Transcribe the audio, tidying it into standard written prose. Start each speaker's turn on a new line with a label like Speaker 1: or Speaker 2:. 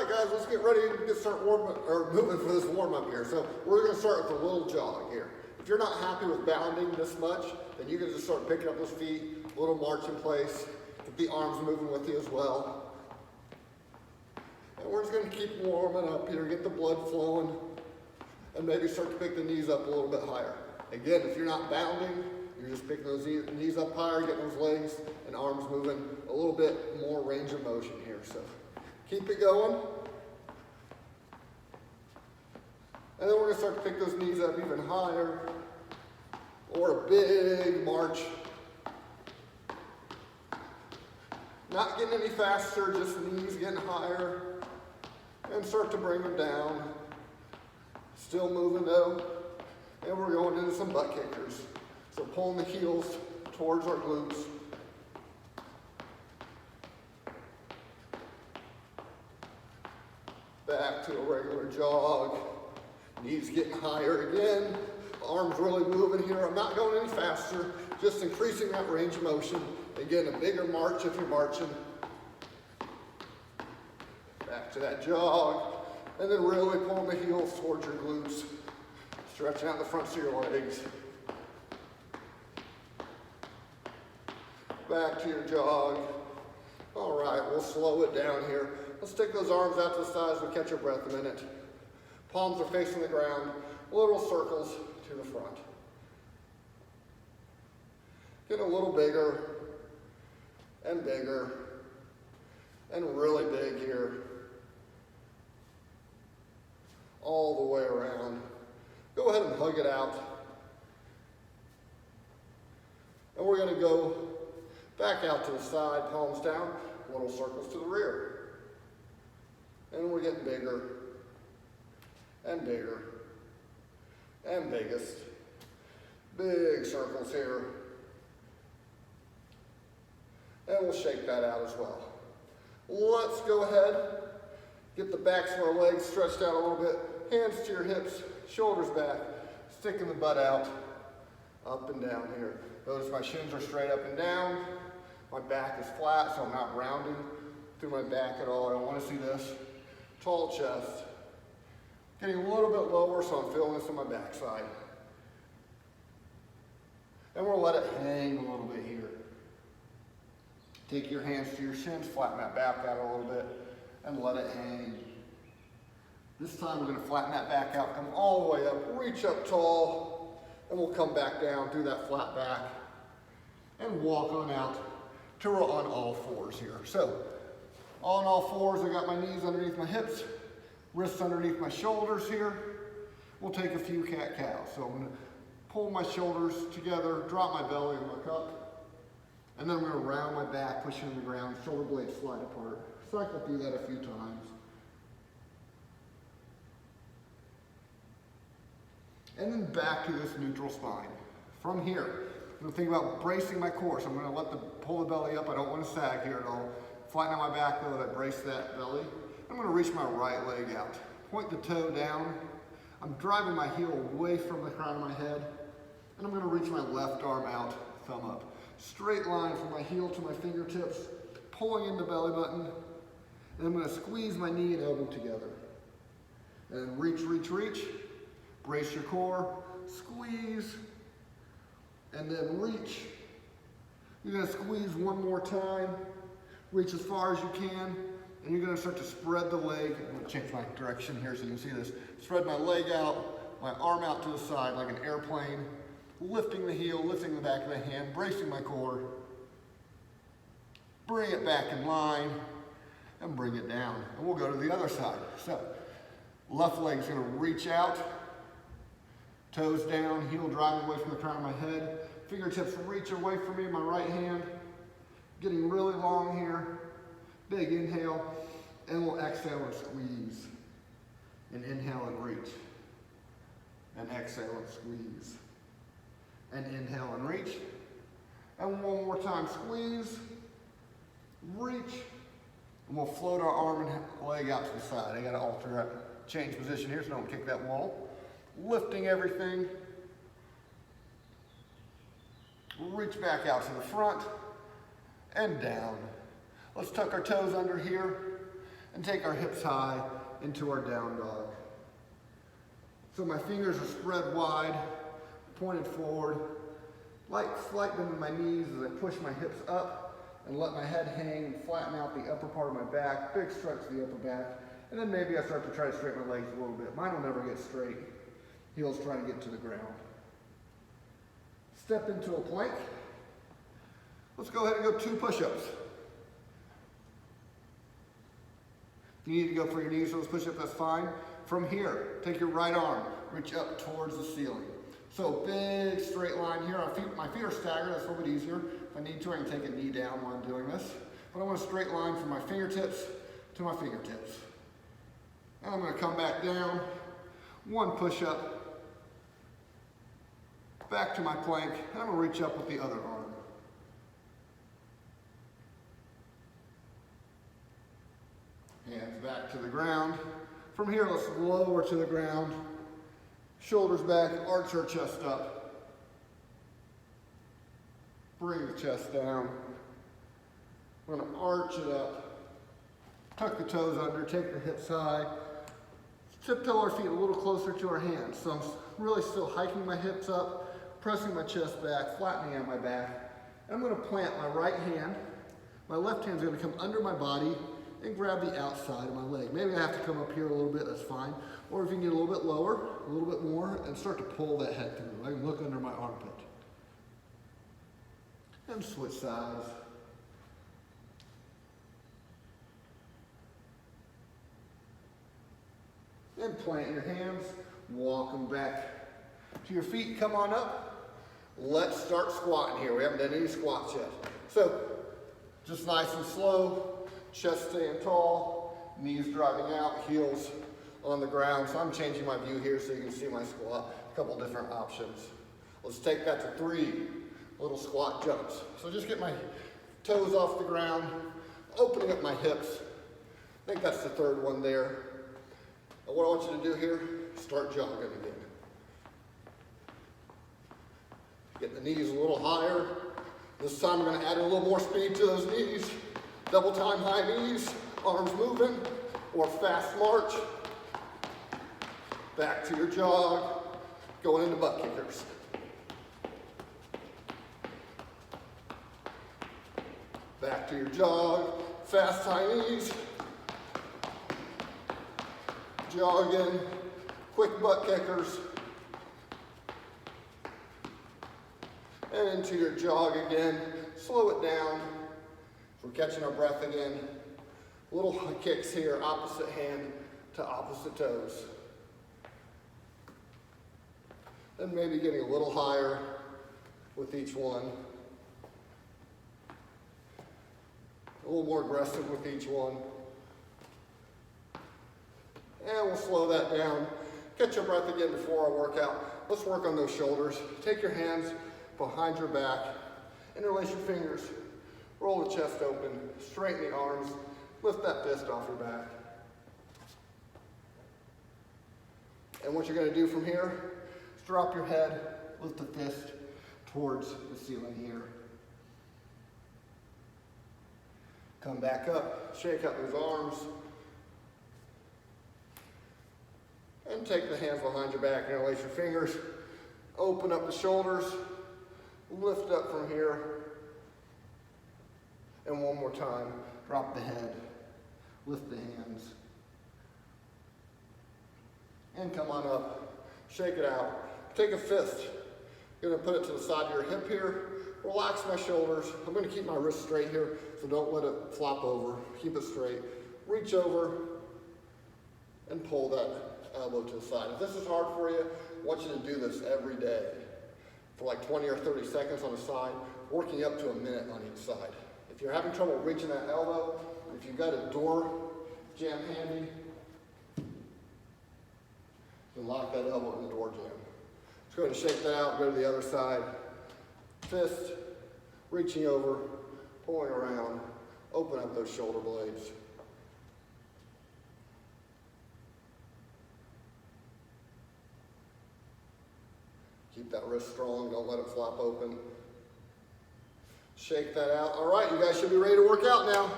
Speaker 1: right, guys, let's get ready to start moving for this warm up here. So we're going to start with a little jog here. If you're not happy with bounding this much, then you can just start picking up those feet, a little march in place, get the arms moving with you as well. And we're just going to keep warming up here, get the blood flowing, and maybe start to pick the knees up a little bit higher. Again, if you're not bounding, you're just picking those knees up higher, getting those legs and arms moving a little bit more range of motion here. So keep it going. And then we're going to start to pick those knees up even higher, or a big march. Not getting any faster, just knees getting higher, and start to bring them down. Still moving though, and we're going into some butt kickers. So pulling the heels towards our glutes. Back to a regular jog. Knees getting higher again. Arms really moving here. I'm not going any faster, just increasing that range of motion. Again, a bigger march if you're marching. Back to that jog. And then really pulling the heels towards your glutes. Stretching out the fronts of your legs. Back to your jog. All right, we'll slow it down here. Let's take those arms out to the sides. We'll catch our breath a minute. Palms are facing the ground. Little circles to the front. Get a little bigger and really big here. All the way around. Go ahead and hug it out. And we're going to go back out to the side, palms down, little circles to the rear. And we're getting bigger and biggest. Big circles here. And we'll shake that out as well. Let's go ahead, get the backs of our legs stretched out a little bit. Hands to your hips, shoulders back, sticking the butt out, up and down here. Notice my shins are straight up and down. My back is flat, so I'm not rounding through my back at all. I don't want to see this. Tall chest. Getting a little bit lower, so I'm feeling this on my backside. And we'll let it hang a little bit here. Take your hands to your shins, flatten that back out a little bit, and let it hang. This time we're going to flatten that back out, come all the way up, reach up tall, and we'll come back down, do that flat back, and walk on out till we're on all fours here. So, on all fours, I got my knees underneath my hips, wrists underneath my shoulders here. We'll take a few cat-cows. So I'm going to pull my shoulders together, drop my belly and look up, and then I'm going to round my back, pushing in the ground, shoulder blades slide apart. Cycle through that a few times. And then back to this neutral spine. From here, I'm going to think about bracing my core. So I'm going to pull the belly up. I don't want to sag here at all. Flatten out my back though, that I brace that belly. I'm going to reach my right leg out. Point the toe down. I'm driving my heel away from the crown of my head. And I'm going to reach my left arm out, thumb up. Straight line from my heel to my fingertips, pulling into belly button. And I'm going to squeeze my knee and elbow together. And reach. Brace your core, squeeze, and then reach. You're going to squeeze one more time, reach as far as you can, and you're going to start to spread the leg. I'm going to change my direction here so you can see this. Spread my leg out, my arm out to the side like an airplane, lifting the heel, lifting the back of the hand, bracing my core. Bring it back in line, and bring it down. And we'll go to the other side. So, left leg's going to reach out, toes down, heel driving away from the crown of my head. Fingertips reach away from me, my right hand. Getting really long here. Big inhale. And we'll exhale and squeeze. And inhale and reach. And exhale and squeeze. And inhale and reach. And one more time, squeeze. Reach. And we'll float our arm and leg out to the side. I gotta alter that, change position here so don't kick that wall. Lifting everything. Reach back out to the front and down. Let's tuck our toes under here and take our hips high into our down dog. So my fingers are spread wide, pointed forward, slight bend in my knees as I push my hips up and let my head hang and flatten out the upper part of my back, big stretch to the upper back, and then maybe I start to try to straighten my legs a little bit. Mine will never get straight. Heels trying to get to the ground. Step into a plank. Let's go ahead and go 2 push-ups. If you need to go for your knees for those push-ups, that's fine. From here, take your right arm, reach up towards the ceiling. So big straight line here. My feet are staggered, that's a little bit easier. If I need to, I can take a knee down while I'm doing this. But I want a straight line from my fingertips to my fingertips. And I'm gonna come back down, 1 push-up, back to my plank, and I'm gonna reach up with the other arm. Hands back to the ground. From here, let's lower to the ground. Shoulders back, arch our chest up. Bring the chest down. We're gonna arch it up. Tuck the toes under, take the hips high. Tiptoe our feet a little closer to our hands. So I'm really still hiking my hips up, pressing my chest back, flattening out my back. And I'm gonna plant my right hand. My left hand's gonna come under my body and grab the outside of my leg. Maybe I have to come up here a little bit, that's fine. Or if you can get a little bit lower, a little bit more, and start to pull that head through. I can look under my armpit. And switch sides. And plant your hands, walk them back to your feet, come on up. Let's start squatting here. We haven't done any squats yet. So, just nice and slow. Chest staying tall, knees driving out, heels on the ground. So I'm changing my view here so you can see my squat. A couple different options. Let's take that to 3 little squat jumps. So just get my toes off the ground, opening up my hips. I think that's the 3rd one there. And what I want you to do here, start jogging again. Get the knees a little higher. This time I'm gonna add a little more speed to those knees. Double time high knees, arms moving, or fast march. Back to your jog, going into butt kickers. Back to your jog, fast high knees. Jogging, quick butt kickers. And into your jog again, slow it down. We're catching our breath again. Little kicks here, opposite hand to opposite toes. And maybe getting a little higher with each one. A little more aggressive with each one. And we'll slow that down. Catch your breath again before our workout. Let's work on those shoulders. Take your hands behind your back. Interlace your fingers. Roll the chest open, straighten the arms, lift that fist off your back. And what you're going to do from here is drop your head, lift the fist towards the ceiling here. Come back up, shake out those arms. And take the hands behind your back, interlace your fingers, open up the shoulders, lift up from here. And one more time, drop the head, lift the hands. And come on up, shake it out. Take a fist, you're gonna put it to the side of your hip here. Relax my shoulders. I'm gonna keep my wrist straight here, so don't let it flop over. Keep it straight. Reach over and pull that elbow to the side. If this is hard for you, I want you to do this every day for like 20 or 30 seconds on the side, working up to a minute on each side. If you're having trouble reaching that elbow, if you've got a door jam handy, then lock that elbow in the door jam. Just go ahead and shake that out, go to the other side. Fist, reaching over, pulling around, open up those shoulder blades. Keep that wrist strong, don't let it flop open. Shake that out. All right, you guys should be ready to work out now.